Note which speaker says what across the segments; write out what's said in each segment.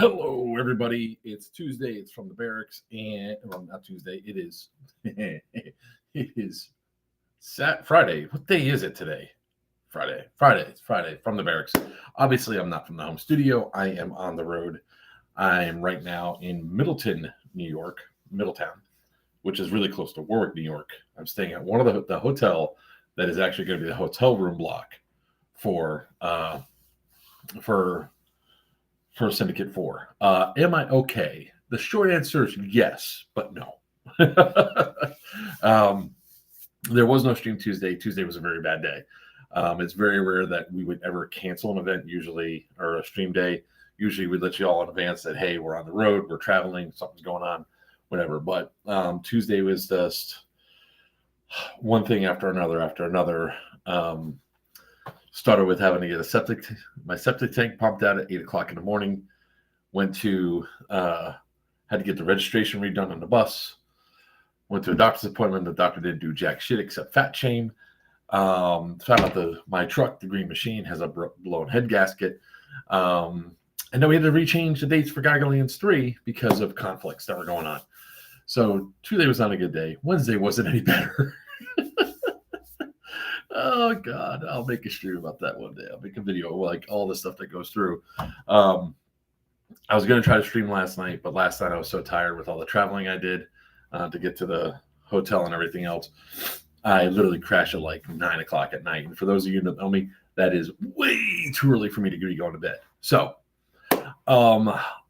Speaker 1: Hello, everybody. It's Tuesday. It's from the barracks, and well, not Tuesday. It is. It is Friday. What day is it today? Friday. Friday. It's Friday from the barracks. Obviously, I'm not from the home studio. I am on the road. I am right now in Middletown, New York, Middletown, which is really close to Warwick, New York. I'm staying at one of the hotel that is actually going to be the hotel room block for for Syndicate 4. Am I okay? The short answer is yes, but no. There was no stream Tuesday. Tuesday was a very bad day. It's very rare that we would ever cancel an event, usually, or a stream day. Usually we'd let you all in advance that, hey, we're on the road, we're traveling, something's going on, whatever. But Tuesday was just one thing after another. Started with having to get my septic tank pumped out at 8 o'clock in the morning. Went to had to get the registration redone on the bus. Went to a doctor's appointment. The doctor didn't do jack shit except fat shame. Found out my truck, the Green Machine, has a blown head gasket. And then we had to rechange the dates for Geigerlands 3 because of conflicts that were going on. So Tuesday was not a good day. Wednesday wasn't any better. Oh God, I'll make a stream about that one day. I'll make a video like all the stuff that goes through. I was going to try to stream last night, but last night I was so tired with all the traveling I did to get to the hotel and everything else. I literally crashed at like 9 o'clock at night. And for those of you that know me, that is way too early for me to be going to bed. So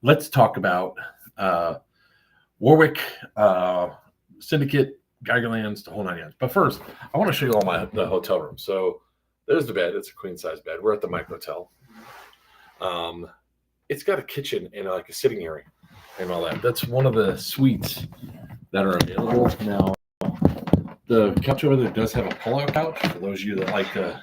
Speaker 1: let's talk about Warwick, Syndicate, Geigerlands, the whole 9 yards. But first, I want to show you all the hotel room. So there's the bed. It's a queen size bed. We're at the Micro Hotel. It's got a kitchen and like a sitting area and all that. That's one of the suites that are available now. The couch over there does have a pull-out couch for those of you that like to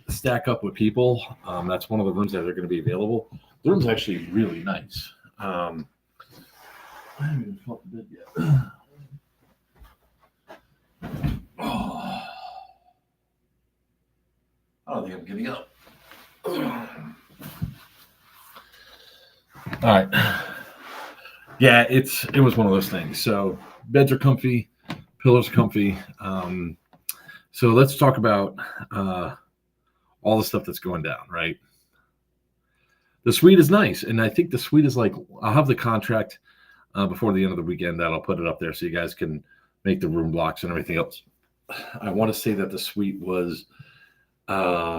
Speaker 1: stack up with people. That's one of the rooms that are going to be available. The room's actually really nice. I haven't even felt the bed yet. Oh, I don't think I'm getting up. All right. Yeah, it was one of those things. So beds are comfy, pillows are comfy. So let's talk about all the stuff that's going down, right? The suite is nice, and I think the suite is like, I'll have the contract before the end of the weekend that I'll put it up there so you guys can make the room blocks and everything else. I want to say that the suite was $139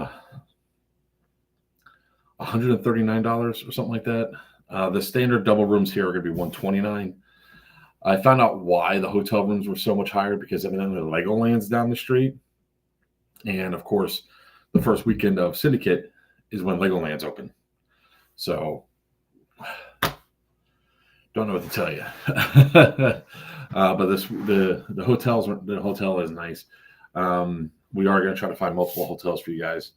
Speaker 1: or something like that. The standard double rooms here are going to be $129. I found out why the hotel rooms were so much higher because evidently Legoland's down the street. And of course, the first weekend of Syndicate is when Legoland's open. So don't know what to tell you. But the hotel is nice. We are going to try to find multiple hotels for you guys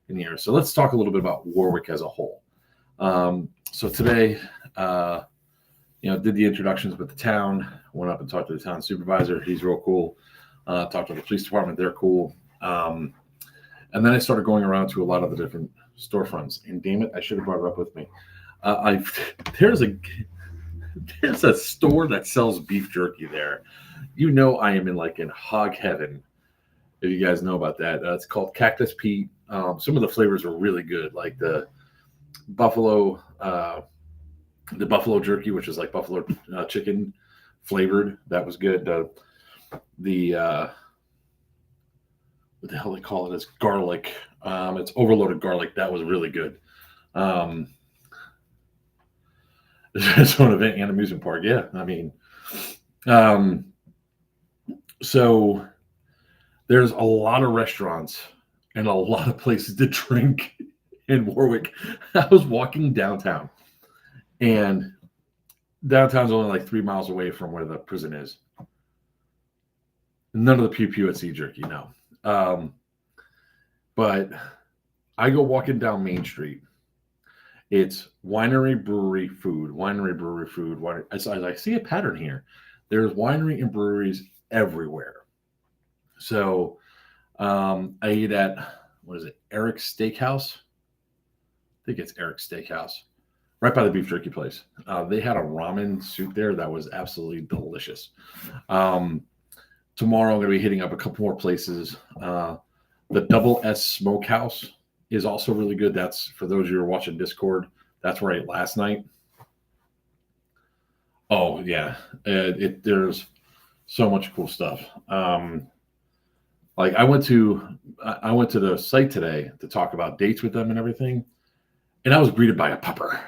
Speaker 1: in here. So let's talk a little bit about Warwick as a whole. So today, did the introductions with the town. Went up and talked to the town supervisor. He's real cool. Talked to the police department. They're cool. And then I started going around to a lot of the different storefronts. And damn it, I should have brought it up with me. There's a store that sells beef jerky there. You know I am in hog heaven. If you guys know about that, it's called Cactus Pete. Some of the flavors are really good, like the buffalo jerky, which is like buffalo chicken flavored. That was good. What the hell they call it is garlic. It's overloaded garlic. That was really good. It's an event and amusement park. Yeah, I mean, so there's a lot of restaurants and a lot of places to drink in Warwick. I was walking downtown, and downtown's only like 3 miles away from where the prison is. None of the pew at Sea Jerky, no. But I go walking down Main Street. It's winery, brewery, food. I see a pattern here. There's winery and breweries everywhere. So I ate at, Eric's Steakhouse. I think it's Eric's Steakhouse. right by the beef jerky place. They had a ramen soup there that was absolutely delicious. Tomorrow I'm going to be hitting up a couple more places. The Double S Smokehouse is also really good. That's for those of you who are watching Discord. That's where I ate last night. Oh yeah, there's so much cool stuff. Like I went to the site today to talk about dates with them and everything, and I was greeted by a pupper.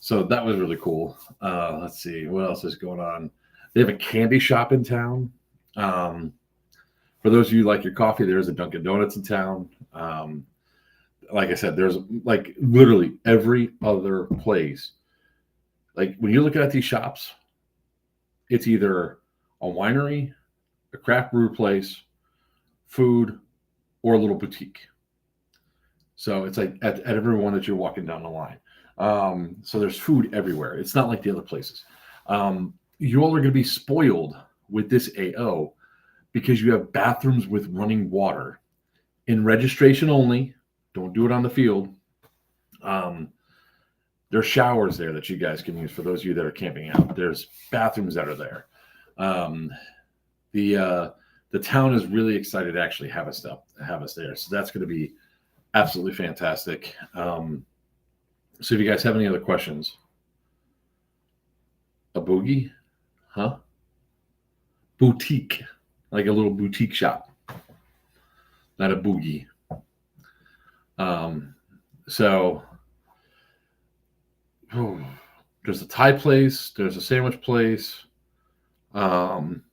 Speaker 1: So that was really cool. Let's see what else is going on. They have a candy shop in town. For those of you who like your coffee, there's a Dunkin' Donuts in town. Like I said, there's like literally every other place. Like when you're looking at these shops, it's either a winery, a craft brew place, food, or a little boutique. So it's like at every one that you're walking down the line. So there's food everywhere. It's not like the other places. You all are going to be spoiled with this AO because you have bathrooms with running water in registration only. Don't do it on the field. There's showers there that you guys can use for those of you that are camping out. There's bathrooms that are there. The town is really excited to actually have us there. So that's going to be absolutely fantastic. So if you guys have any other questions, a boogie, huh? Boutique, like a little boutique shop, not a boogie. There's a Thai place, there's a sandwich place. And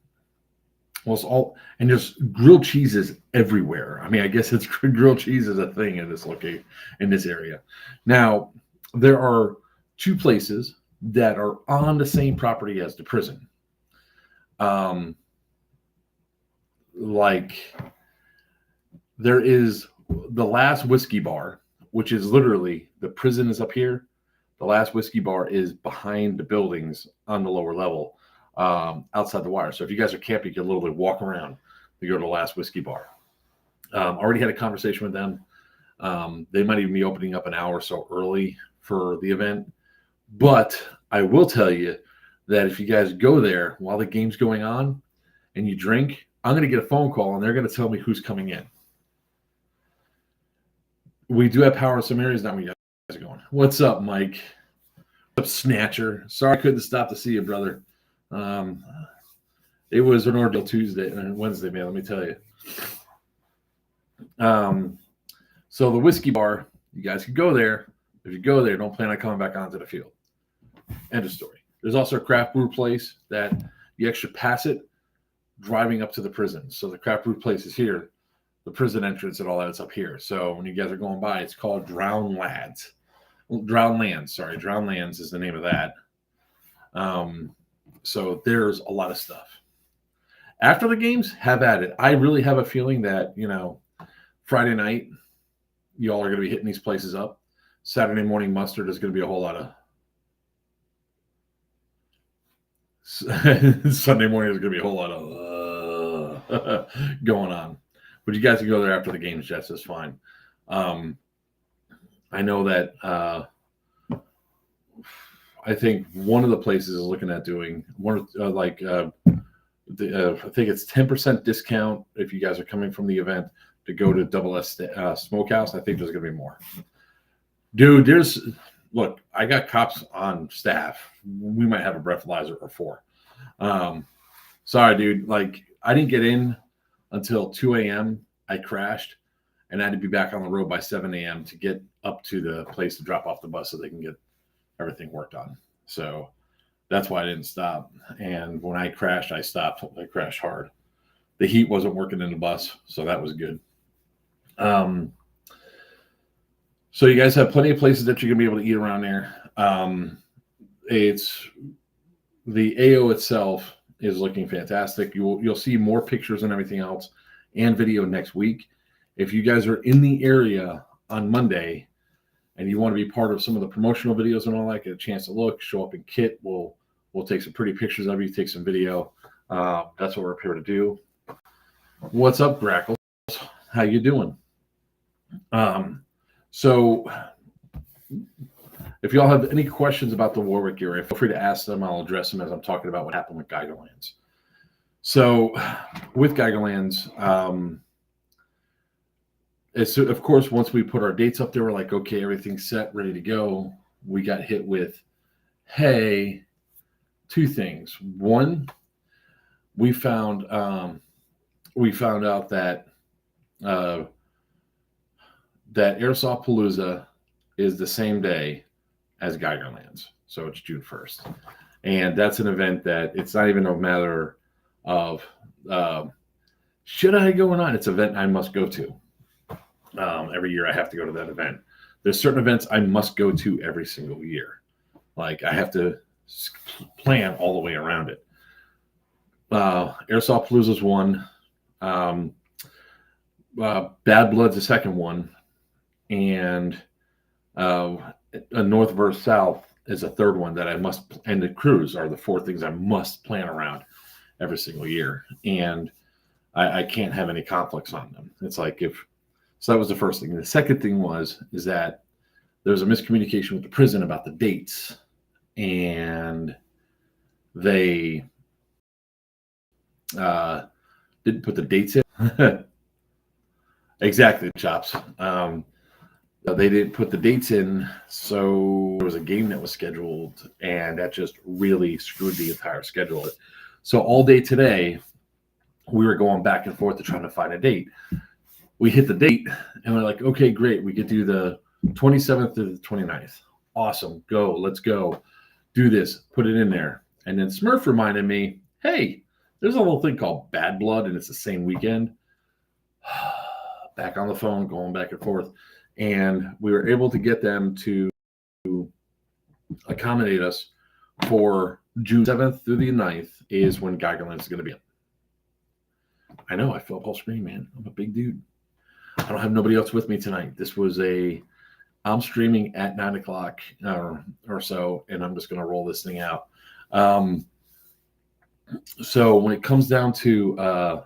Speaker 1: there's grilled cheeses everywhere. I mean, I guess it's grilled cheese is a thing in this location, in this area. Now, there are two places that are on the same property as the prison. Like there is the Last Whiskey Bar, which is literally the prison is up here. The Last Whiskey Bar is behind the buildings on the lower level, outside the wire. So if you guys are camping, you can literally walk around to go to the Last Whiskey Bar. Already had a conversation with them. They might even be opening up an hour or so early for the event. But I will tell you that if you guys go there while the game's going on and you drink, I'm going to get a phone call and they're going to tell me who's coming in. We do have power in some areas. Now we guys are going. What's up, Mike? What's up, Snatcher? Sorry I couldn't stop to see you, brother. It was an ordeal Wednesday, man. Let me tell you. So the Whiskey Bar, you guys can go there. If you go there, don't plan on coming back onto the field. End of story. There's also a craft brew place that you actually pass it driving up to the prison. So the craft brew place is here. The prison entrance and all that is up here. So when you guys are going by, it's called Drowned Lands, is the name of that. So there's a lot of stuff. After the games, have at it. I really have a feeling that, Friday night, you all are going to be hitting these places up. Saturday morning mustard is going to be a whole lot of. Sunday morning is going to be a whole lot of going on. But you guys can go there after the games, Jess. Is fine. I know that I think one of the places is looking at doing one I think it's 10% discount if you guys are coming from the event to go to Double S Smokehouse. I think there's going to be more. Dude, look, I got cops on staff. We might have a breathalyzer or 4. Sorry, dude. Like, I didn't get in until 2 a.m. I crashed, and I had to be back on the road by 7 a.m. to get up to the place to drop off the bus so they can get everything worked on. So that's why I didn't stop. And when I crashed, I stopped. I crashed hard. The heat wasn't working in the bus, so that was good. So you guys have plenty of places that you're going to be able to eat around there. It's the AO itself is looking fantastic. You'll see more pictures and everything else and video next week. If you guys are in the area on Monday and you want to be part of some of the promotional videos and all that, get a chance to look, show up in kit. We'll take some pretty pictures of you, take some video. That's what we're up here to do. What's up, Grackles? How you doing? So if y'all have any questions about the Warwick area, feel free to ask them. I'll address them as I'm talking about what happened with Geigerlands. So with Geigerlands, it's, of course, once we put our dates up there, we're like, okay, everything's set, ready to go. We got hit with, hey, two things. One, we found out that that Airsoft Palooza is the same day as Geigerlands, so it's June 1st, and that's an event that it's not even a matter of should I go or not. It's an event I must go to. Every year I have to go to that event. There's certain events I must go to every single year. Like I have to plan all the way around it. Airsoft Palooza is one. Bad Blood's the second one, and a North versus South is a third one that I must. And the cruise are the four things I must plan around every single year, and I can't have any conflicts on them. It's like so that was the first thing. And the second thing is that there was a miscommunication with the prison about the dates, and they didn't put the dates in. Exactly, Chops. They didn't put the dates in, so there was a game that was scheduled, and that just really screwed the entire schedule. So all day today, we were going back and forth to trying to find a date. We hit the date, and we're like, okay, great. We could do the 27th to the 29th. Awesome. Go. Let's go. Do this. Put it in there. And then Smurf reminded me, hey, there's a little thing called Bad Blood, and it's the same weekend. Back on the phone, going back and forth. And we were able to get them to accommodate us for June 7th through the 9th is when Geigerlands is going to be up. I know, I feel up all screen, man. I'm a big dude. I don't have nobody else with me tonight. I'm streaming at 9 o'clock or so, and I'm just going to roll this thing out. So when it comes down to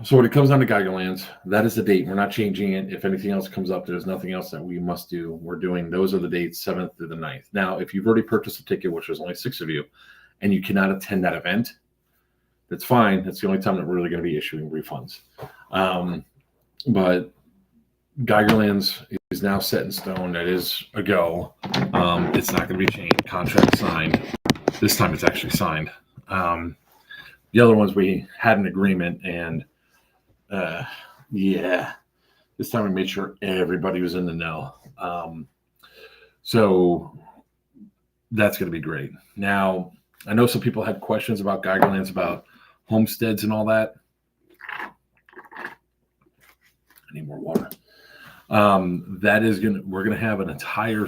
Speaker 1: Geigerlands, that is the date. We're not changing it. If anything else comes up, there's nothing else that we must do. We're doing, those are the dates, 7th through the 9th. Now, if you've already purchased a ticket, which there's only 6 of you, and you cannot attend that event, that's fine. That's the only time that we're really going to be issuing refunds. But Geigerlands is now set in stone. That is a go. It's not going to be changed. Contract signed. This time it's actually signed. The other ones we had an agreement, and this time we made sure everybody was in the know. So that's going to be great. Now, I know some people had questions about Geigerlands, about homesteads and all that. I need more water. We're going to have an entire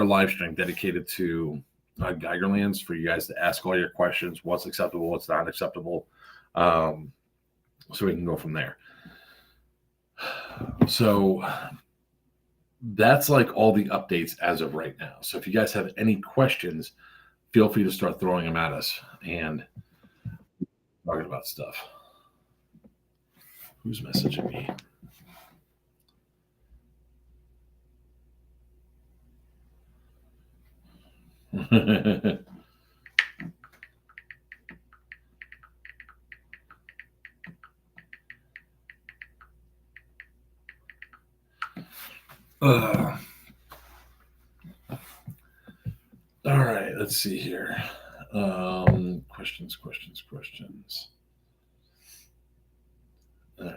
Speaker 1: live stream dedicated to Geigerlands for you guys to ask all your questions, what's acceptable, what's not acceptable, so we can go from there. So that's like all the updates as of right now. So if you guys have any questions, feel free to start throwing them at us and talking about stuff. Who's messaging me? All right, let's see here. Questions. All right.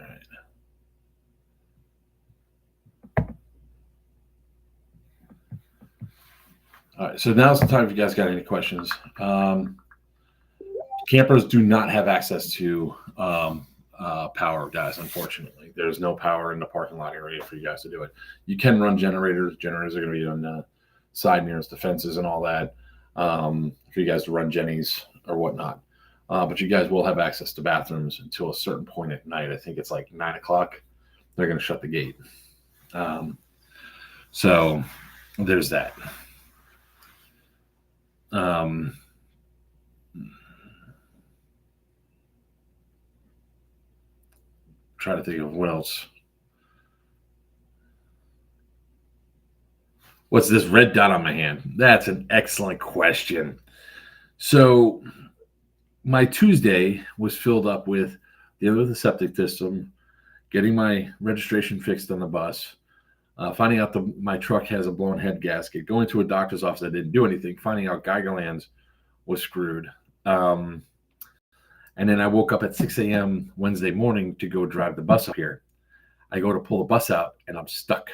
Speaker 1: All right, so now's the time if you guys got any questions. Campers do not have access to power, guys, unfortunately. There's no power in the parking lot area for you guys to do it. You can run generators. Generators are going to be on the side nearest the fences and all that for you guys to run jennies or whatnot. But you guys will have access to bathrooms until a certain point at night. I think it's like 9 o'clock. They're going to shut the gate. So there's that. Try to think of what else What's this red dot on my hand? That's an excellent question. So my Tuesday was filled up with dealing with the septic system, getting my registration fixed on the bus, finding out my truck has a blown head gasket, going to a doctor's office that didn't do anything, finding out Geigerlands was screwed. And then I woke up at 6 a.m. Wednesday morning to go drive the bus up here. I go to pull the bus out and I'm stuck.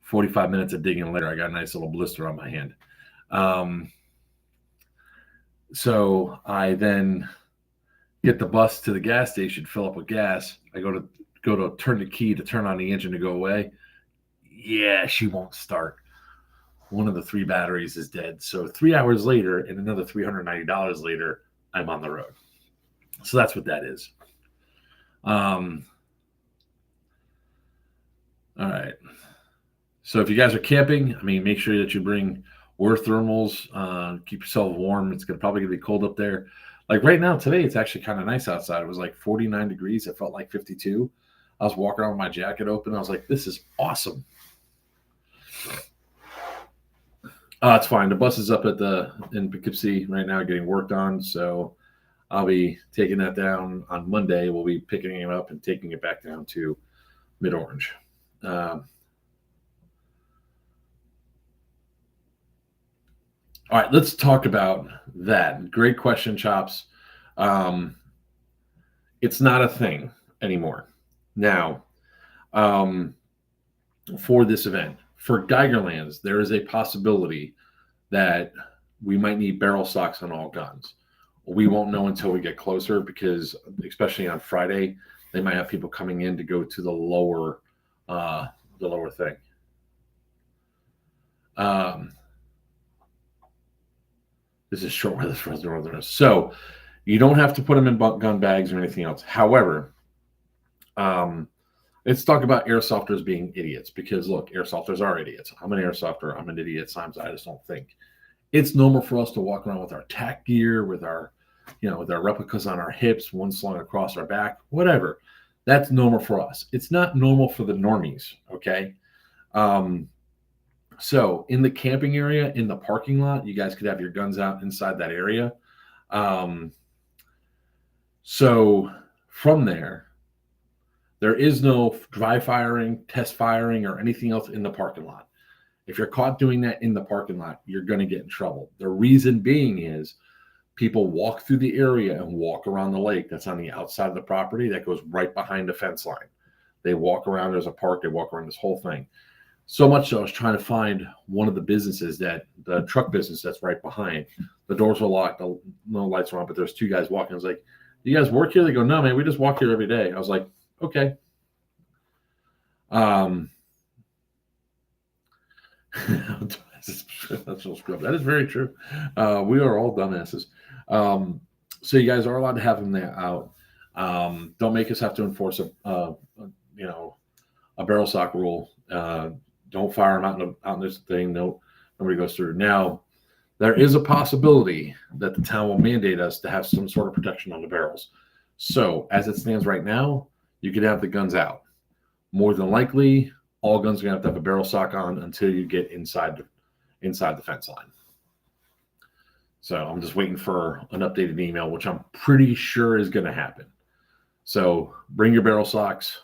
Speaker 1: 45 minutes of digging later, I got a nice little blister on my hand. So I then get the bus to the gas station, fill up with gas. I go to turn the key to turn on the engine to go away. Yeah, she won't start. One of the 3 batteries is dead. So 3 hours later and another $390 later, I'm on the road. So that's what that is. All right. So if you guys are camping, I mean, make sure that you bring wear thermals. Keep yourself warm. It's probably gonna be cold up there. Like right now, today, it's actually kind of nice outside. It was like 49 degrees. It felt like 52. I was walking around with my jacket open. I was like, this is awesome. It's fine. The bus is up in Poughkeepsie right now getting worked on. So I'll be taking that down on Monday. We'll be picking it up and taking it back down to Mid-Orange. All right, let's talk about that. Great question, Chops. It's not a thing anymore. Now, for this event, for Geigerlands, there is a possibility that we might need barrel stocks on all guns. We won't know until we get closer because, especially on Friday, they might have people coming in to go to the lower thing. This is short weather for us Northerners. So you don't have to put them in gun bags or anything else. However, let's talk about airsofters being idiots because, look, airsofters are idiots. I'm an airsofter. I'm an idiot. Sometimes I just don't think. It's normal for us to walk around with our tack gear, with our replicas on our hips, one slung across our back, whatever. That's normal for us. It's not normal for the normies, okay? So in the camping area, in the parking lot, you guys could have your guns out inside that area. So from there is no dry firing, test firing, or anything else in the parking lot. If you're caught doing that in the parking lot, you're going to get in trouble. The reason being is people walk through the area and walk around the lake that's on the outside of the property that goes right behind the fence line. They walk around, there's a park, they walk around this whole thing. So much so I was trying to find one of the businesses the truck business that's right behind. The doors were locked, no lights were on, but there's 2 guys walking. I was like, "You guys work here?" They go, "No, man, we just walk here every day." I was like, "Okay." That is very true. We are all dumbasses. So you guys are allowed to have them there out. Don't make us have to enforce a barrel stock rule. Don't fire them out in this thing. No, nobody goes through. Now, there is a possibility that the town will mandate us to have some sort of protection on the barrels. So as it stands right now, you could have the guns out. More than likely, all guns are going to have a barrel stock on until you get inside the fence line. So I'm just waiting for an updated email, which I'm pretty sure is going to happen. So bring your barrel stocks.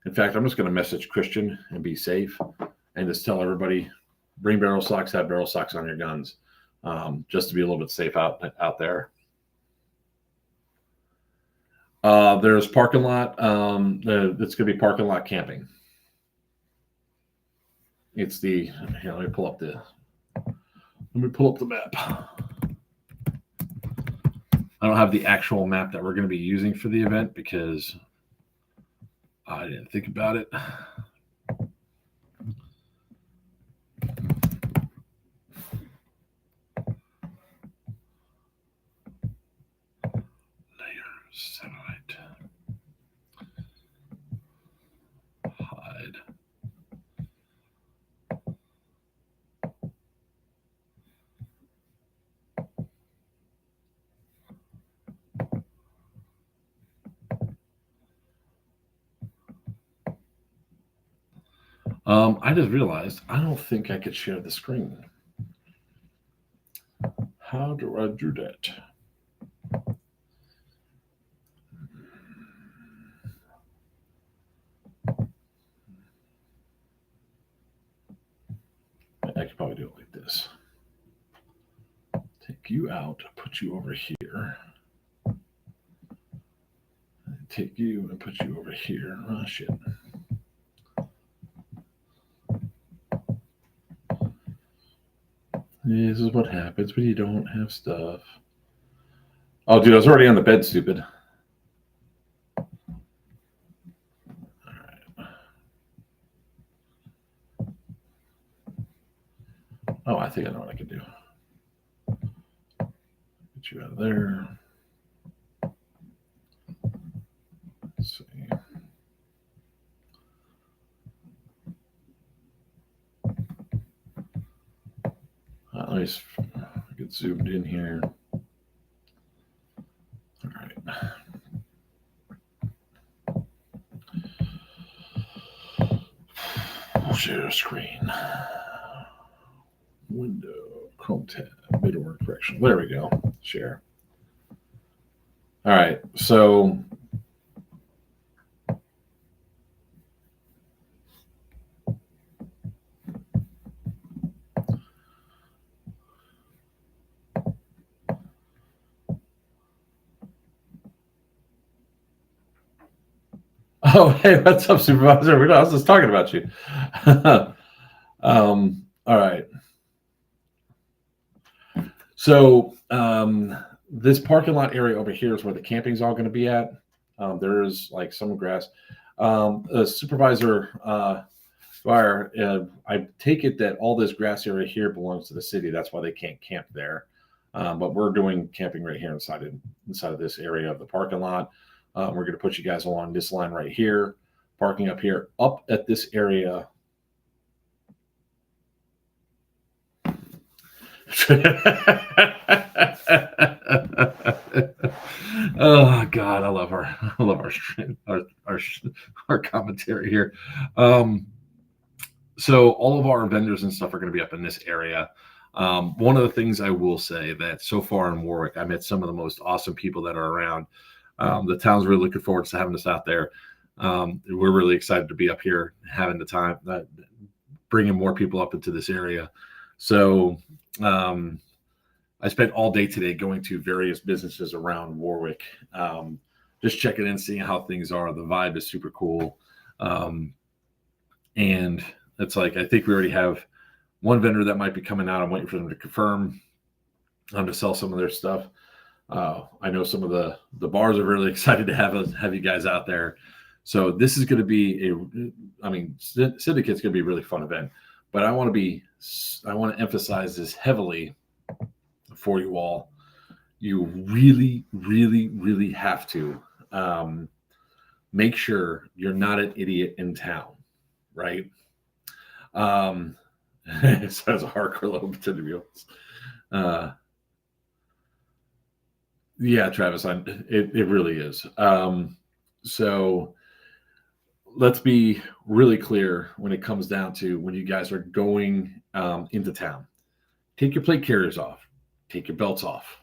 Speaker 1: In fact, I'm just going to message Christian and be safe and just tell everybody, bring barrel stocks, have barrel stocks on your guns, just to be a little bit safe out there. There's parking lot. It's going to be parking lot camping. It's let me pull up the map. I don't have the actual map that we're going to be using for the event because I didn't think about it. Layers, satellite, hide. I just realized I don't think I could share the screen. How do I do that? I could probably do it like this. Take you out, put you over here. Take you and put you over here. Oh, shit. This is what happens when you don't have stuff. Oh, dude, I was already on the bed, stupid. All right. Oh, I think I know what I can do. Get you out of there. Let's see. At least get zoomed in here. All right. We'll share screen. Window, Chrome tab, middleware correction. There we go. Share. All right. So oh, hey, what's up, supervisor? I was just talking about you. All right. So this parking lot area over here is where the camping's all going to be at. There is like some grass. Supervisor Dwyer, I take it that all this grass area here belongs to the city. That's why they can't camp there. But we're doing camping right here inside of this area of the parking lot. We're going to put you guys along this line right here, parking up here, up at this area. Oh God, I love our commentary here. So all of our vendors and stuff are going to be up in this area. One of the things I will say that so far in Warwick, I met some of the most awesome people that are around. The town's really looking forward to having us out there. We're really excited to be up here, having the time, bringing more people up into this area. So I spent all day today going to various businesses around Warwick, just checking in, seeing how things are. The vibe is super cool. And it's like, I think we already have one vendor that might be coming out. I'm waiting for them to confirm to sell some of their stuff. I know some of the bars are really excited to have you guys out there. So this is going to be Syndicate's going to be a really fun event, but I want to emphasize this heavily for you all. You really, really, really have to make sure you're not an idiot in town, right? It sounds a hardcore little bit to be honest. Yeah, Travis, it really is. So let's be really clear when it comes down to when you guys are going into town. Take your plate carriers off. Take your belts off.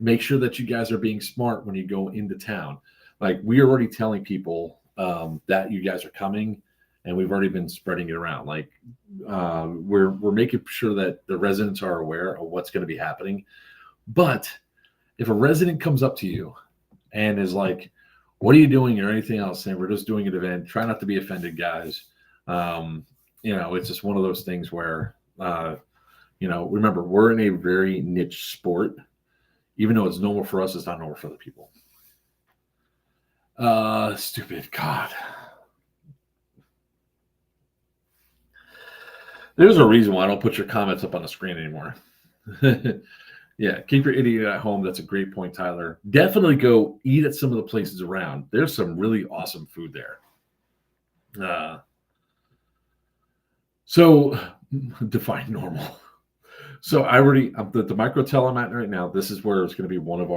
Speaker 1: Make sure that you guys are being smart when you go into town. Like, we're already telling people that you guys are coming, and we've already been spreading it around. Like, we're making sure that the residents are aware of what's going to be happening. But if a resident comes up to you and is like, "What are you doing?" or anything else, saying, "We're just doing an event," try not to be offended, guys. It's just one of those things where, remember, we're in a very niche sport. Even though it's normal for us, it's not normal for other people. Stupid God. There's a reason why I don't put your comments up on the screen anymore. Yeah, keep your idiot at home. That's a great point, Tyler. Definitely go eat at some of the places around. There's some really awesome food there. So define normal. So I already the microtel I'm at right now. This is where it's going to be one of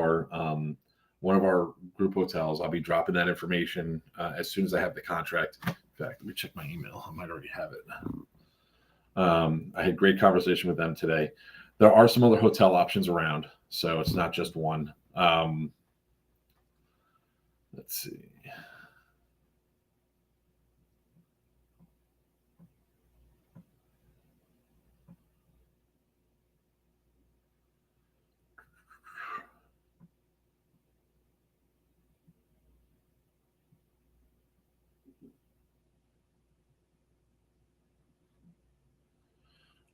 Speaker 1: one of our group hotels. I'll be dropping that information as soon as I have the contract. In fact, let me check my email. I might already have it. I had great conversation with them today. There are some other hotel options around, so it's not just one. Let's see.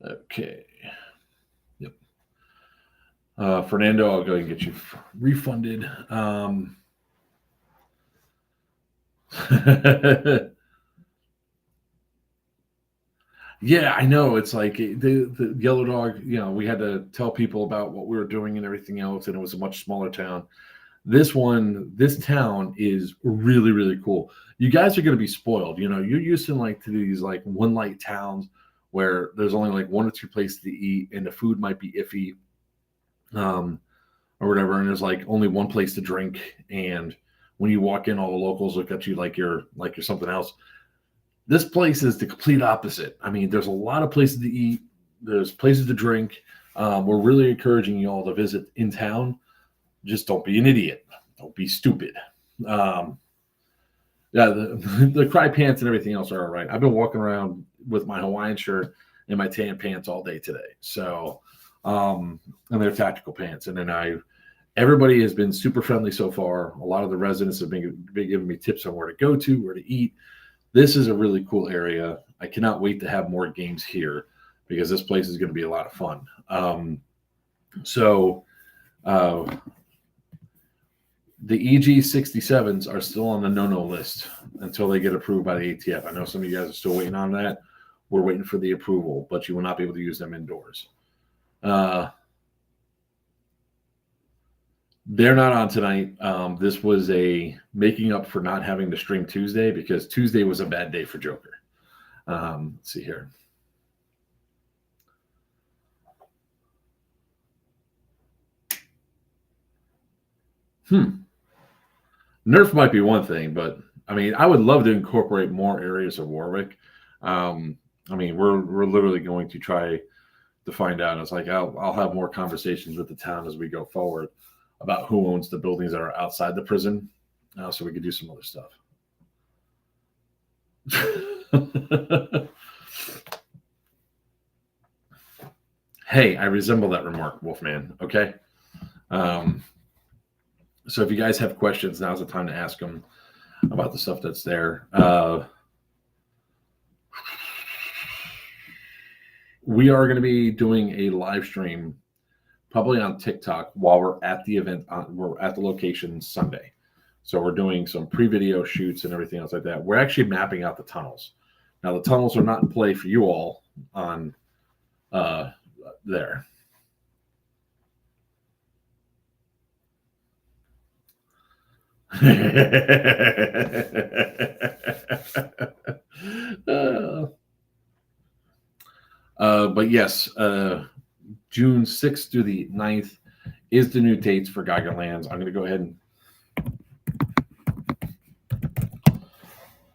Speaker 1: Okay. Yep. Fernando, I'll go and get you refunded. Yeah, I know. It's like the Yellow Dog, we had to tell people about what we were doing and everything else, and it was a much smaller town. This town is really, really cool. You guys are going to be spoiled. You're used to to these one light towns where there's only one or two places to eat, and the food might be iffy, or whatever. And there's only one place to drink, and when you walk in, all the locals look at you like you're something else. This place is the complete opposite. I mean, there's a lot of places to eat. There's places to drink. We're really encouraging you all to visit in town. Just don't be an idiot. Don't be stupid. Yeah, the cry pants and everything else are all right. I've been walking around with my Hawaiian shirt and my tan pants all day today. So, and they're tactical pants. And then everybody has been super friendly so far. A lot of the residents have been giving me tips on where to go to, where to eat. This is a really cool area. I cannot wait to have more games here because this place is going to be a lot of fun. The EG67s are still on the no-no list until they get approved by the ATF. I know some of you guys are still waiting on that. We're waiting for the approval, but you will not be able to use them indoors. They're not on tonight. This was a making up for not having to stream Tuesday because Tuesday was a bad day for Joker. Let's see here. Nerf might be one thing, but I mean, I would love to incorporate more areas of Warwick. I mean, we're literally going to try to find out. It's I'll have more conversations with the town as we go forward about who owns the buildings that are outside the prison, so we could do some other stuff. Hey, I resemble that remark, Wolfman. Okay. So if you guys have questions, now's the time to ask them about the stuff that's there. We are going to be doing a live stream probably on TikTok while we're at the event. We're at the location Sunday. So we're doing some pre-video shoots and everything else like that. We're actually mapping out the tunnels. Now, the tunnels are not in play for you all on there. But yes, June 6th through the 9th is the new dates for Geigerlands. I'm going to go ahead and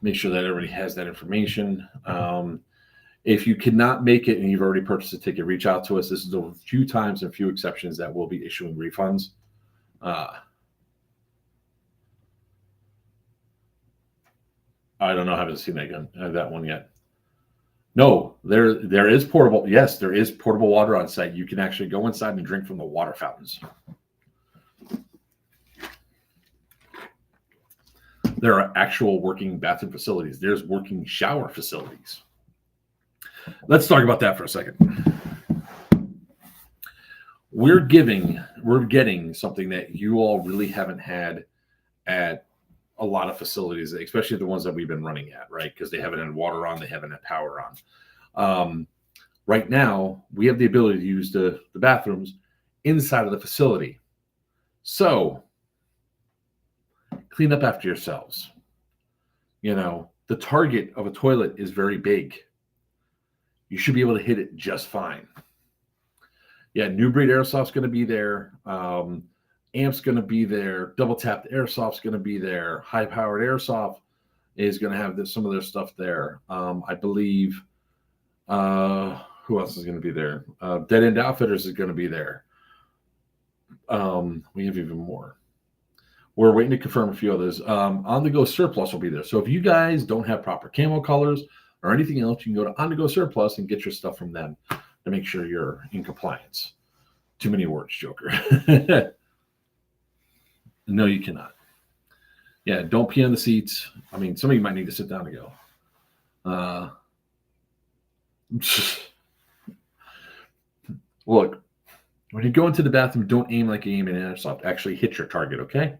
Speaker 1: make sure that everybody has that information. If you cannot make it and you've already purchased a ticket, reach out to us. This is a few times and few exceptions that we'll be issuing refunds. I don't know. I haven't seen that one yet. No, there is portable. Yes, there is portable water on site. You can actually go inside and drink from the water fountains. There are actual working bathroom facilities. There's working shower facilities. Let's talk about that for a second. We're getting something that you all really haven't had at a lot of facilities, especially the ones that we've been running at, right? Because they haven't had water on, they haven't had power on. Right now, we have the ability to use the bathrooms inside of the facility. So, clean up after yourselves. The target of a toilet is very big. You should be able to hit it just fine. Yeah, New Breed Airsoft's going to be there. Amp's going to be there. Double Tapped Airsoft's going to be there. High Powered Airsoft is going to have some of their stuff there. I believe. Who else is going to be there? Dead End Outfitters is going to be there. We have even more. We're waiting to confirm a few others. On the Go Surplus will be there. So if you guys don't have proper camo colors or anything else, you can go to On the Go Surplus and get your stuff from them to make sure you're in compliance. Too many words, Joker. No, you cannot. Yeah, don't pee on the seats. I mean, some of you might need to sit down and go. Look, when you go into the bathroom, don't aim like you aim in airsoft. Actually hit your target, okay?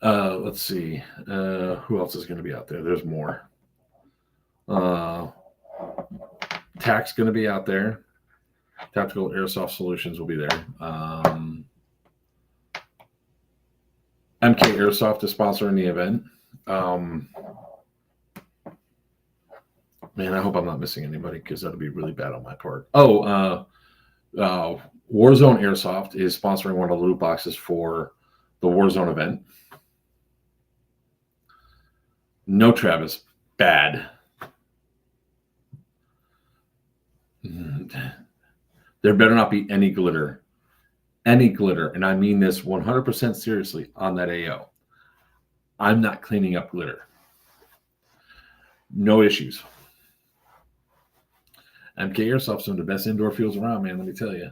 Speaker 1: Let's see. Who else is going to be out there? There's more. TAC's going to be out there. Tactical Airsoft Solutions will be there. MK Airsoft is sponsoring the event. Man, I hope I'm not missing anybody because that'll be really bad on my part. Warzone Airsoft is sponsoring one of the loot boxes for the Warzone event. No Travis, bad. There better not be any glitter, and I mean this 100% seriously on that AO. I'm not cleaning up glitter. No issues. MK Airsoft's some of the best indoor fields around, man, let me tell you.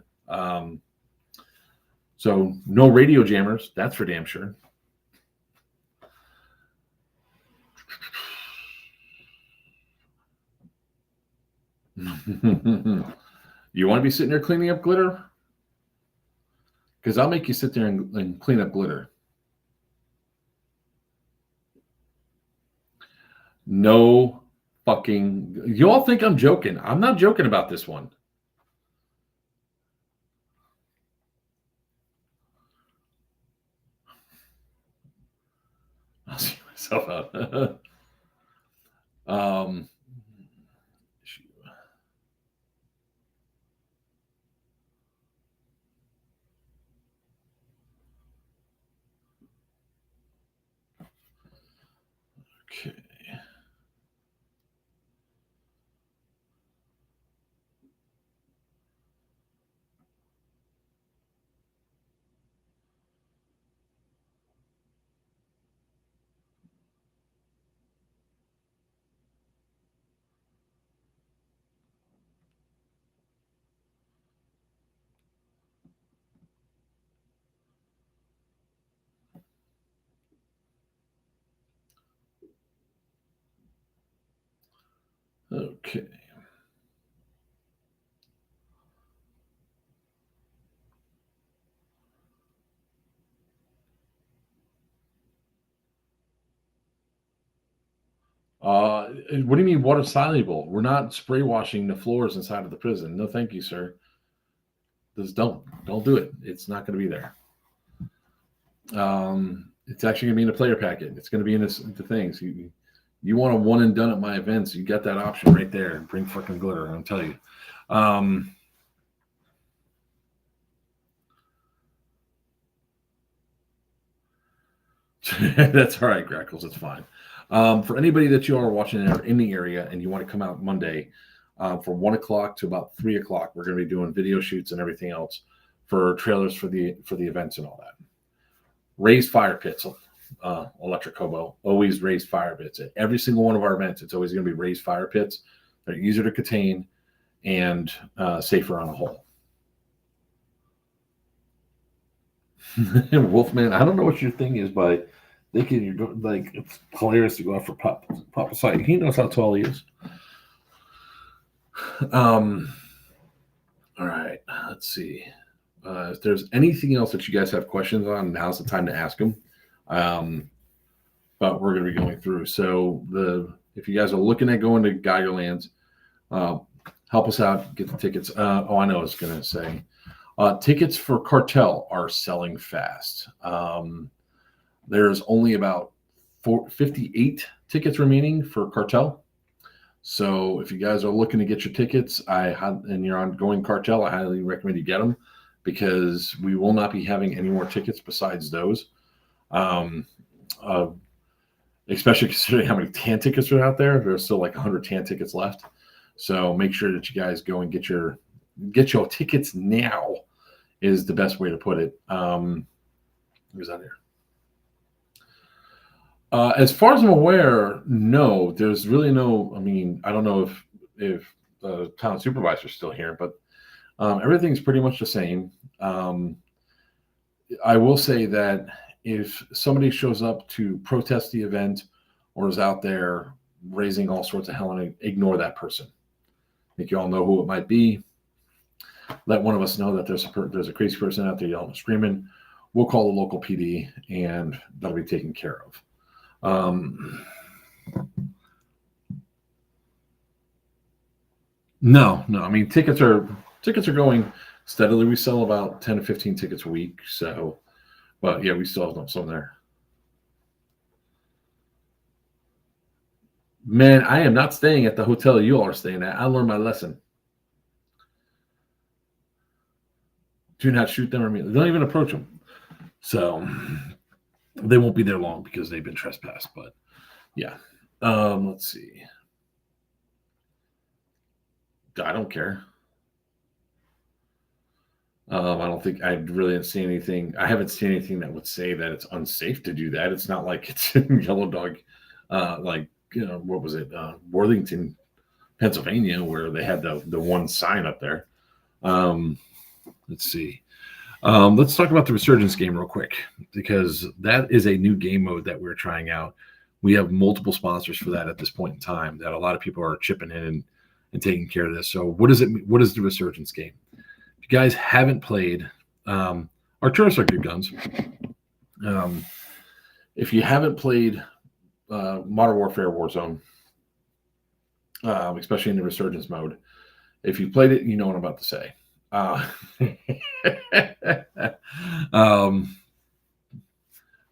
Speaker 1: So no radio jammers, that's for damn sure. You want to be sitting there cleaning up glitter? Because I'll make you sit there and clean up glitter. No fucking... You all think I'm joking. I'm not joking about this one. I'll see myself out. Okay. Okay. What do you mean water soluble? We're not spray washing the floors inside of the prison. No, thank you, sir. Just don't do it. It's not going to be there. It's actually going to be in a player packet. It's going to be in the things. You want a one and done at my events, you got that option right there. Bring fucking glitter, I'll tell you. That's all right, Grackles. It's fine. For anybody that you are watching in the area and you want to come out Monday from 1 o'clock to about 3 o'clock, we're going to be doing video shoots and everything else for trailers for the events and all that. Raised fire pits, Electric Hobo, always raised fire pits. At every single one of our events, it's always going to be raised fire pits. They're easier to contain and safer on the whole. Wolfman, I don't know what your thing is, but thinking you're like, it's hilarious to go out for Papa Sight. He knows how tall he is. All right, let's see. If there's anything else that you guys have questions on, now's the time to ask them. But we're going to be going through. So if you guys are looking at going to Geigerlands, help us out, get the tickets. I know I was going to say. Tickets for Cartel are selling fast. There's only about 58 tickets remaining for Cartel. So if you guys are looking to get your tickets, and you're on Going Cartel, I highly recommend you get them because we will not be having any more tickets besides those. Um, Especially considering how many tan tickets are out there. There's still like 100 tan tickets left. So make sure that you guys go and get your tickets now is the best way to put it. Who's on here? As far as I'm aware, no, there's really no. I mean, I don't know if the town supervisor's still here, but everything's pretty much the same. I will say that if somebody shows up to protest the event or is out there raising all sorts of hell, and ignore that person. I think you all know who it might be. Let one of us know that there's a crazy person out there yelling and screaming. We'll call the local PD, and that'll be taken care of. No. I mean, tickets are going steadily. We sell about 10 to 15 tickets a week. So, but yeah, we still have some there. Man, I am not staying at the hotel you all are staying at. I learned my lesson. Do not shoot them or me. Don't even approach them. So they won't be there long because they've been trespassed. But yeah, let's see. I don't care. I don't think I really didn't see anything. I haven't seen anything that would say that it's unsafe to do that. It's not like it's in Yellow Dog, what was it, Worthington, Pennsylvania, where they had the one sign up there. Let's see. Let's talk about the Resurgence game real quick, because that is a new game mode that we're trying out. We have multiple sponsors for that at this point in time that a lot of people are chipping in and taking care of this. So what is the Resurgence game? If you guys haven't played, Arcturus are good guns. If you haven't played Modern Warfare Warzone, especially in the Resurgence mode, if you played it, you know what I'm about to say. Oh,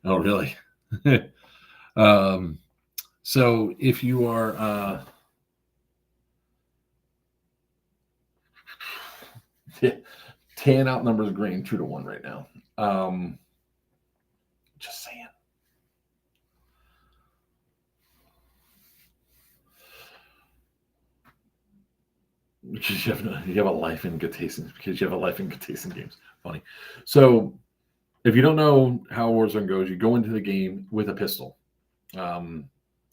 Speaker 1: really? So if you are tan outnumbers green 2-1 right now. Just saying. Because you have a life in good taste in games. Funny. So if you don't know how Warzone goes, you go into the game with a pistol.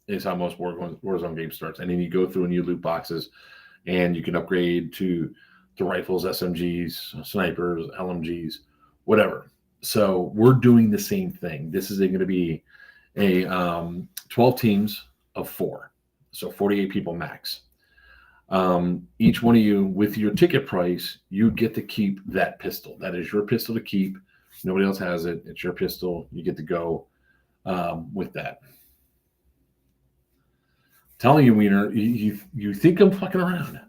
Speaker 1: Is how most Warzone games starts, and then you go through and you loot boxes, and you can upgrade to rifles, SMGs, snipers, LMGs, whatever. So we're doing the same thing. This is going to be a 12 teams of 4, so 48 people max. Each one of you, with your ticket price, you get to keep that pistol. That is your pistol to keep. Nobody else has it. It's your pistol. You get to go with that. Telling you, Wiener, you think I'm fucking around.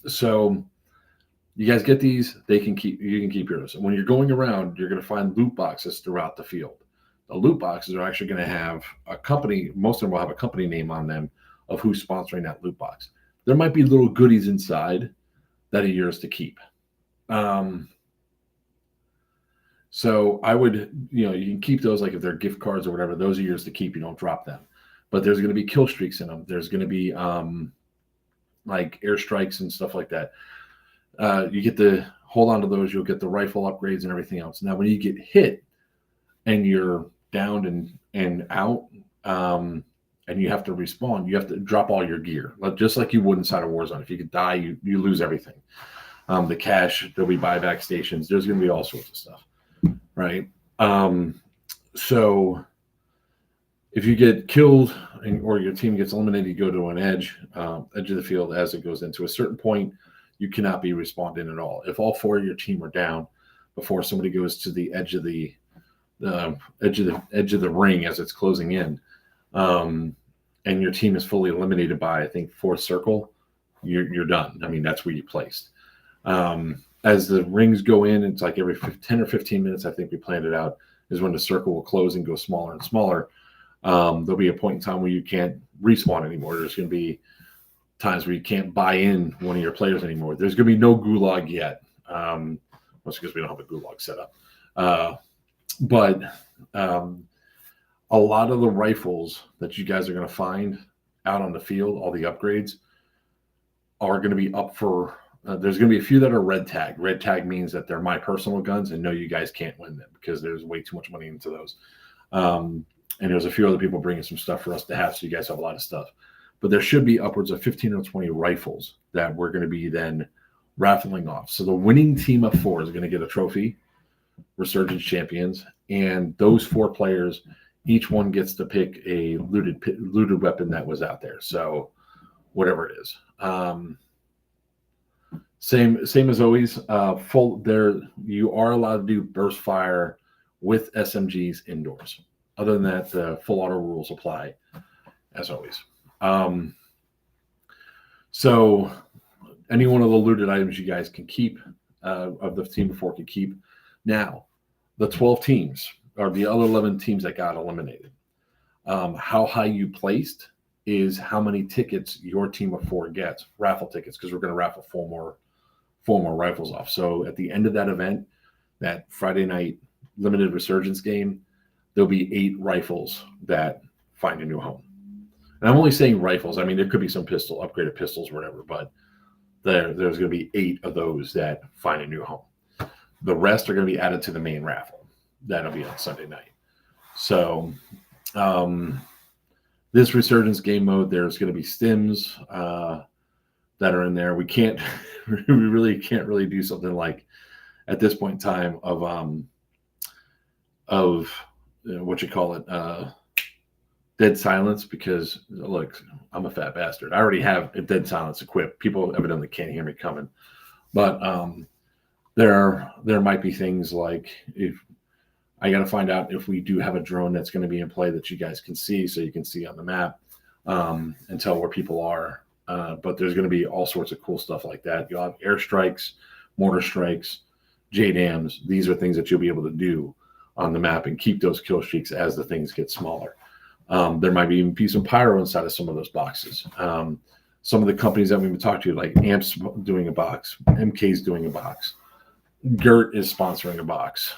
Speaker 1: So you guys get these. You can keep yours. And when you're going around, you're going to find loot boxes throughout the field. The loot boxes are actually going to have a company. Most of them will have a company name on them of who's sponsoring that loot box. There might be little goodies inside that are yours to keep. So I would, you can keep those, like if they're gift cards or whatever, those are yours to keep. You don't drop them. But there's going to be kill streaks in them. There's going to be like airstrikes and stuff like that. You get to hold on to those. You'll get the rifle upgrades and everything else. Now, when you get hit and you're downed and out, and you have to respawn, you have to drop all your gear, just like you would inside of Warzone. If you could die, you lose everything. The cash, there'll be buyback stations. There's going to be all sorts of stuff, right? So if you get killed or your team gets eliminated, you go to an edge of the field. As it goes into a certain point, you cannot be respawned in at all. If all 4 of your team are down before somebody goes to the edge of the ring as it's closing in, and your team is fully eliminated by, I think, 4th circle, you're done. I mean, that's where you placed. As the rings go in, it's like every 10 or 15 minutes, I think we planned it out, is when the circle will close and go smaller and smaller. There'll be a point in time where you can't respawn anymore. There's going to be times where you can't buy in one of your players anymore. There's going to be no gulag yet, mostly because we don't have a gulag set up. But a lot of the rifles that you guys are going to find out on the field, all the upgrades, are going to be up for. There's going to be a few that are red tag. Red tag means that they're my personal guns, and no, you guys can't win them because there's way too much money into those. And there's a few other people bringing some stuff for us to have, so you guys have a lot of stuff. But there should be upwards of 15 or 20 rifles that we're going to be then raffling off. So the winning team of 4 is going to get a trophy, Resurgence Champions, and those 4 players, each one gets to pick a looted weapon that was out there. So whatever it is. Same as always. You are allowed to do burst fire with SMGs indoors. Other than that, the full auto rules apply as always. So any one of the looted items you guys can keep, of the team before can keep. Now, the 12 teams or the other 11 teams that got eliminated. How high you placed is how many tickets your team of 4 gets, raffle tickets, because we're going to raffle 4 more rifles off. So at the end of that event, that Friday night limited Resurgence game, there'll be 8 rifles that find a new home. And I'm only saying rifles. I mean, there could be some upgraded pistols or whatever, but there's going to be 8 of those that find a new home. The rest are going to be added to the main raffle. That'll be on Sunday night. So this Resurgence game mode, there's going to be stims that are in there. We really can't do something like at this point in time of what you call it, dead silence, because look, I'm a fat bastard. I already have a dead silence equipped. People evidently can't hear me coming, but there might be things like, if I got to find out if we do have a drone that's going to be in play that you guys can see, so you can see on the map and tell where people are. But there's going to be all sorts of cool stuff like that. You'll have airstrikes, mortar strikes, JDAMs. These are things that you'll be able to do on the map and keep those kill streaks as the things get smaller. There might even be some pyro inside of some of those boxes. Some of the companies that we've been talking to, like Amp's doing a box, MK's doing a box, Gert is sponsoring a box.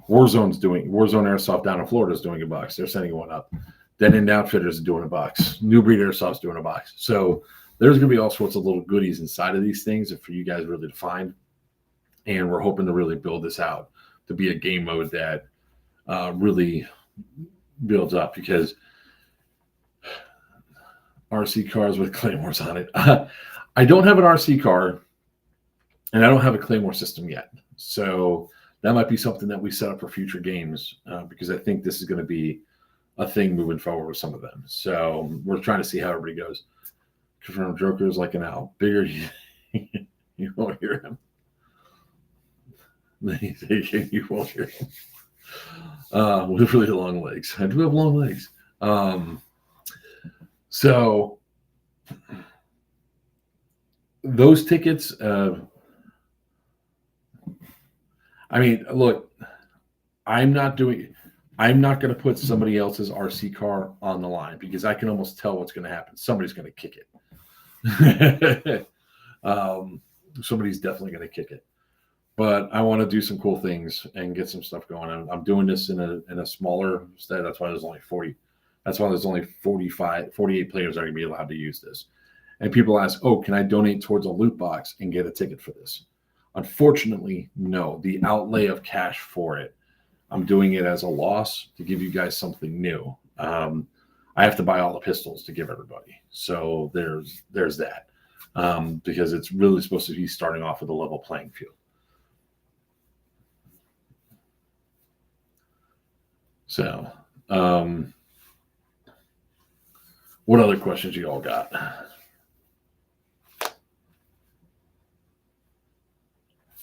Speaker 1: Warzone Airsoft down in Florida is doing a box. They're sending one up. Dead End Outfitters is doing a box. New Breed Airsoft's doing a box. So there's going to be all sorts of little goodies inside of these things for you guys really to find. And we're hoping to really build this out to be a game mode that really builds up, because RC cars with claymores on it. I don't have an RC car, and I don't have a claymore system yet. So that might be something that we set up for future games, because I think this is going to be a thing moving forward with some of them. So we're trying to see how everybody goes. Confirmed Joker is like an owl. Bigger, you won't hear him. You won't hear him. With really long legs. I do have long legs. So those tickets, I mean, look, I'm not going to put somebody else's RC car on the line, because I can almost tell what's going to happen. Somebody's going to kick it. Somebody's definitely going to kick it. But I want to do some cool things and get some stuff going. I'm doing this in a smaller set. That's why there's only 40. That's why there's only 48 players that are going to be allowed to use this. And people ask, oh, can I donate towards a loot box and get a ticket for this? Unfortunately, no. The outlay of cash for it, I'm doing it as a loss to give you guys something new. I have to buy all the pistols to give everybody. So there's that, because it's really supposed to be starting off with a level playing field. So, what other questions you all got?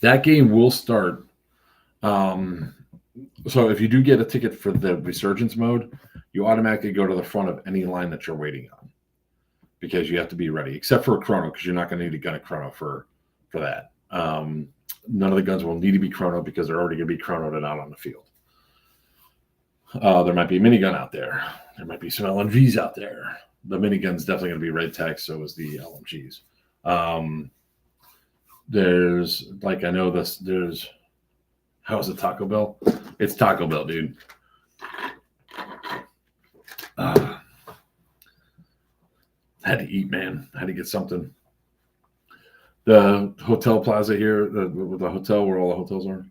Speaker 1: That game will start. So if you do get a ticket for the Resurgence mode, you automatically go to the front of any line that you're waiting on, because you have to be ready, except for a chrono, because you're not going to need a gun at chrono for that. None of the guns will need to be chrono, because they're already going to be chronoed and out on the field. There might be a minigun out there. There might be some LMGs out there. The minigun's definitely going to be red tech, so is the LMGs. There's like I know this. There's how's it Taco Bell? It's Taco Bell, dude. Had to eat, man. Had to get something. The hotel plaza here, the hotel where all the hotels are.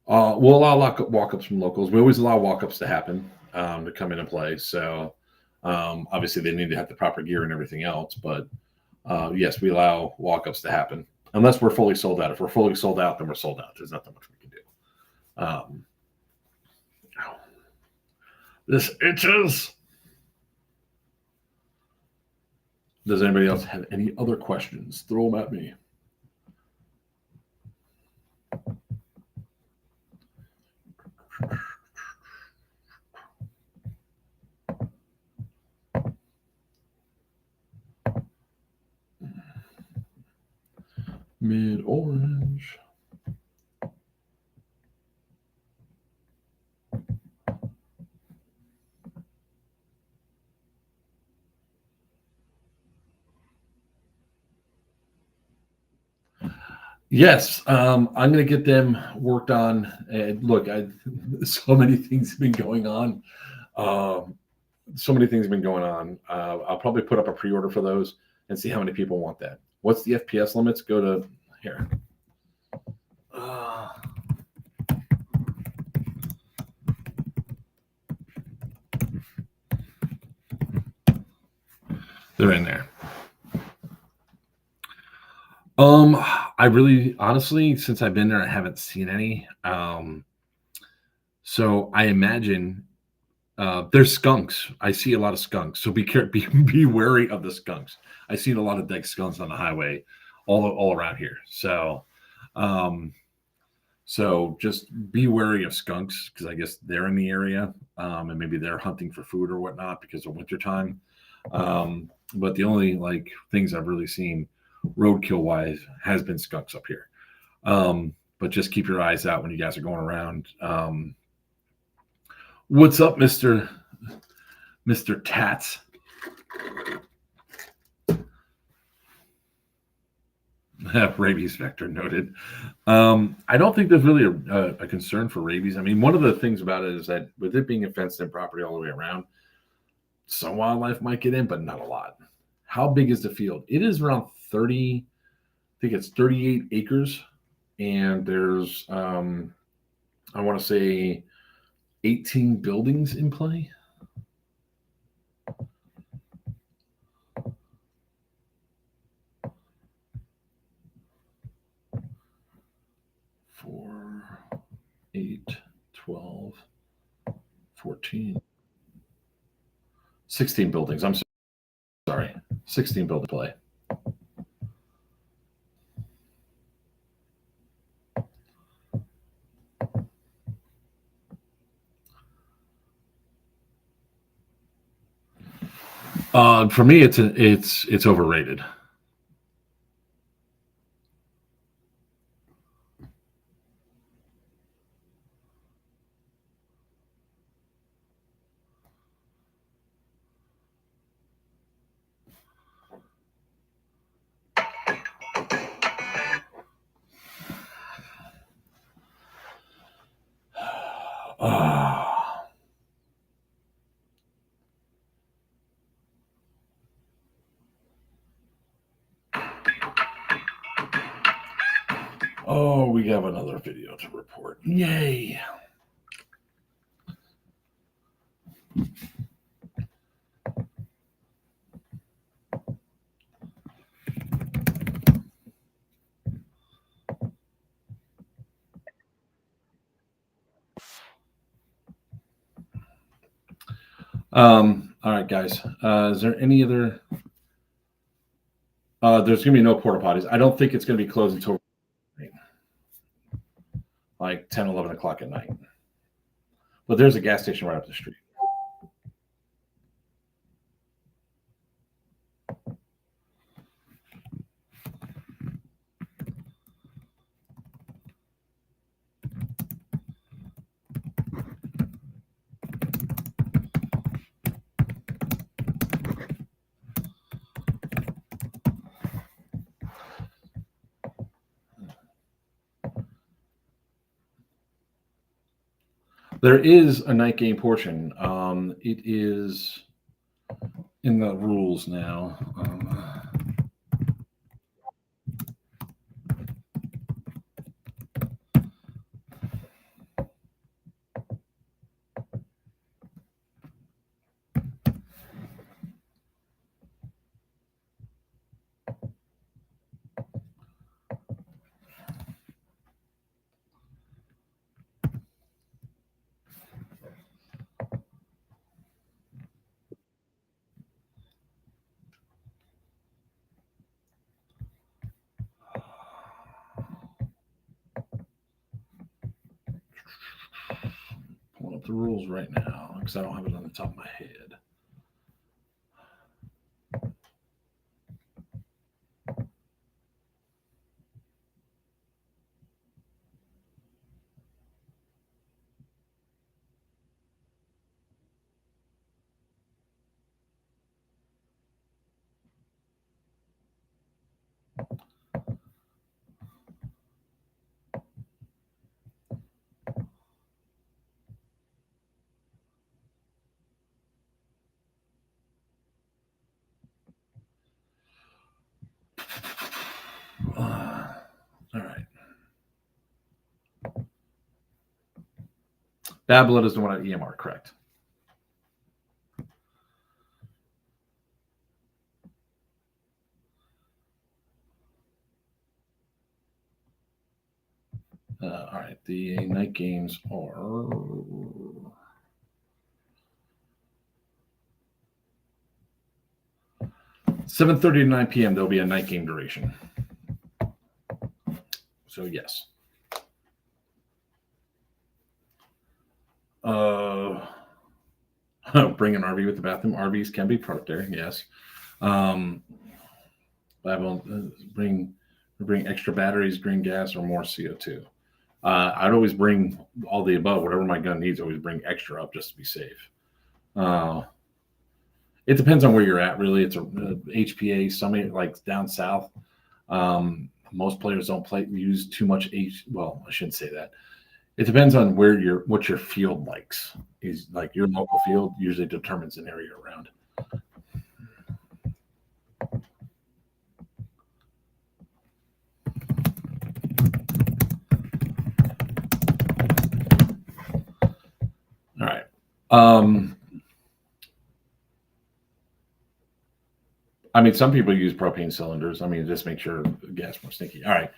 Speaker 1: We'll allow walk-ups from locals. We always allow walk-ups to happen to come in and play. So obviously they need to have the proper gear and everything else. But yes, we allow walk-ups to happen unless we're fully sold out. If we're fully sold out, then we're sold out. There's nothing much we can do. This itches. Does anybody else have any other questions? Throw them at me. Mid-orange. Yes, I'm going to get them worked on. And look, so many things have been going on. I'll probably put up a pre-order for those and see how many people want that. What's the FPS limits? Go to here. They're in there. I really, honestly, since I've been there, I haven't seen any. So I imagine there's skunks. I see a lot of skunks. So be wary of the skunks. I've seen a lot of dead skunks on the highway, all around here. So, so just be wary of skunks because I guess they're in the area, and maybe they're hunting for food or whatnot because of wintertime. But the only things I've really seen roadkill wise has been skunks up here. But just keep your eyes out when you guys are going around. What's up, Mr. Tats? Rabies vector noted. I don't think there's really a concern for rabies. I mean, one of the things about it is that with it being a fenced-in property all the way around, some wildlife might get in, but not a lot. How big is the field? It is around 30, I think it's 38 acres. And there's, I want to say 18 buildings in play. Four, 8, 12, 14, 16 buildings. I'm sorry, 16 buildings play. For me, it's overrated. Oh, we have another video to report. Yay. All right, guys. Is there any other? There's going to be no porta potties. I don't think it's going to be closed until like 10, 11 o'clock at night. But there's a gas station right up the street. There is a night game portion. It is in the rules now. Pulling up the rules right now because I don't have it on the top of my head. All right. Bad Blood is the one at EMR, correct? All right. The night games are 7:30 to 9 p.m. There'll be a night game duration. So yes. Bring an RV with the bathroom. RVs can be parked there. Yes. I will bring extra batteries, green gas, or more CO2. I'd always bring all the above. Whatever my gun needs, always bring extra up just to be safe. It depends on where you're at. Really, it's a HPA. Some like down south. Most players don't use too much Well, I shouldn't say that. It depends on what your field likes. Is like your local field usually determines an area around. All right. I mean, some people use propane cylinders. I mean, just make sure the gas more stinky. All right.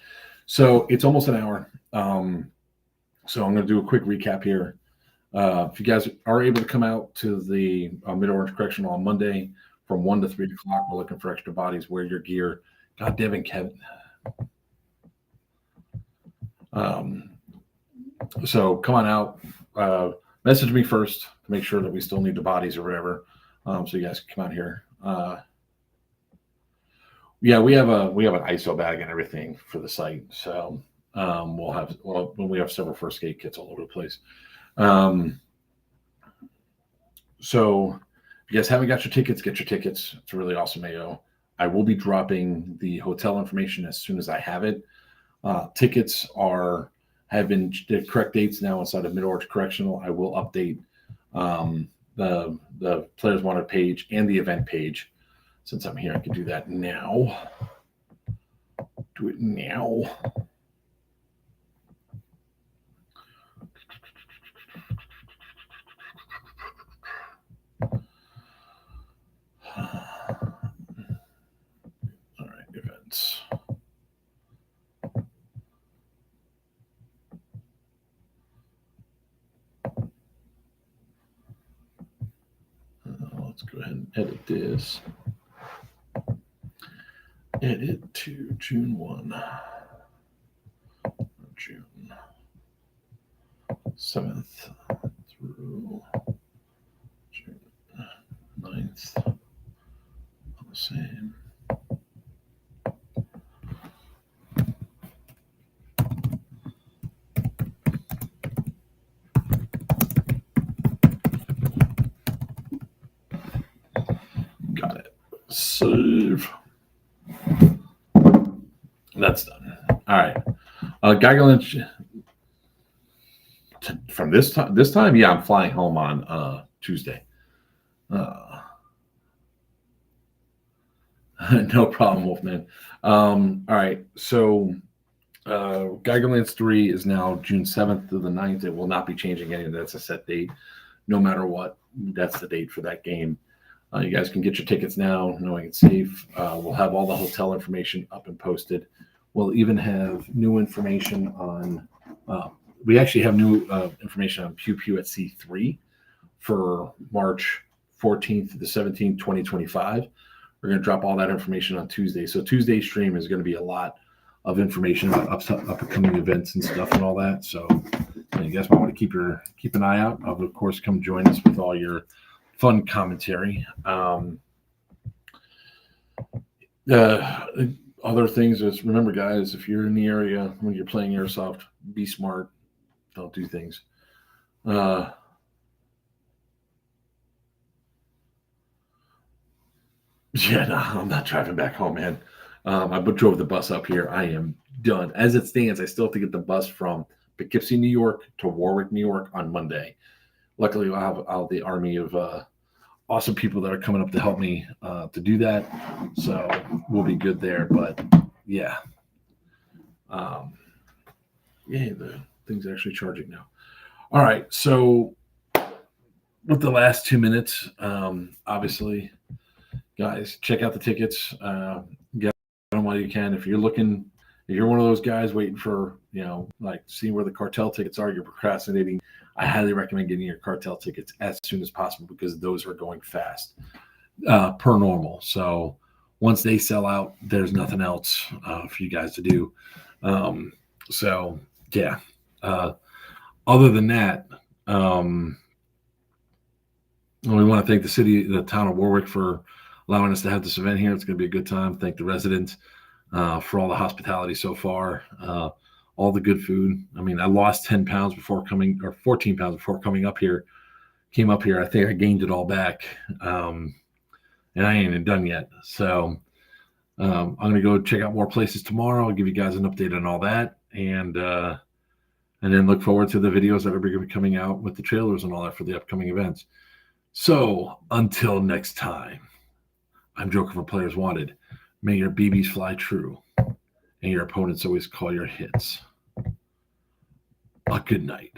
Speaker 1: So it's almost an hour. So I'm going to do a quick recap here. If you guys are able to come out to the Mid-Orange Correctional on Monday from 1 to 3 o'clock, we're looking for extra bodies. Wear your gear. God damn it, Kevin. So come on out. Message me first to make sure that we still need the bodies or whatever. So you guys can come out here. Yeah, we have an ISO bag and everything for the site. So we have several first aid kits all over the place. So if you guys haven't got your tickets, get your tickets. It's a really awesome AO. I will be dropping the hotel information as soon as I have it. Tickets have been the correct dates now inside of Mid-Orange Correctional. I will update the Players Wanted page and the event page. Since I'm here, I can do that now. Do it now. All right, events. Let's go ahead and edit this. Edit to June 1. June 7th through June 9th. The same. Got it. Save. That's done. All right. Geigerlands. from this time, yeah, I'm flying home on Tuesday. No problem, Wolfman. All right, so Geigerlands 3 is now June 7th to the 9th. It will not be changing any. That's a set date. No matter what, that's the date for that game. You guys can get your tickets now, knowing it's safe. We'll have all the hotel information up and posted. We'll even have new information on. We actually have new information on Pew Pew at C3 for March 14th to the 17th, 2025. We're going to drop all that information on Tuesday. So Tuesday's stream is going to be a lot of information about upcoming events and stuff and all that. So you guys might want to keep an eye out. Of course, come join us with all your fun commentary. Other things is, remember, guys, if you're in the area when you're playing airsoft, be smart. Don't do things. Yeah, no, I'm not driving back home, man. I drove the bus up here. I am done. As it stands, I still have to get the bus from Poughkeepsie, New York to Warwick, New York on Monday. Luckily, I'll have the army of awesome people that are coming up to help me to do that. So we'll be good there. But yeah. The thing's actually charging now. All right. So with the last 2 minutes, obviously, guys, check out the tickets. Get them while you can. If you're one of those guys waiting for, like seeing where the cartel tickets are, you're procrastinating, I highly recommend getting your cartel tickets as soon as possible because those are going fast per normal. So once they sell out, there's nothing else for you guys to do. So yeah. Other than that, we want to thank the town of Warwick for allowing us to have this event here. It's going to be a good time. Thank the residents for all the hospitality so far, all the good food. I mean, I lost 10 pounds before 14 pounds before coming up here. Came up here. I think I gained it all back, and I ain't even done yet. So I'm going to go check out more places tomorrow. I'll give you guys an update on all that, and then look forward to the videos that are going to be coming out with the trailers and all that for the upcoming events. So until next time, I'm Joker for Players Wanted. May your BBs fly true and your opponents always call your hits. A good night.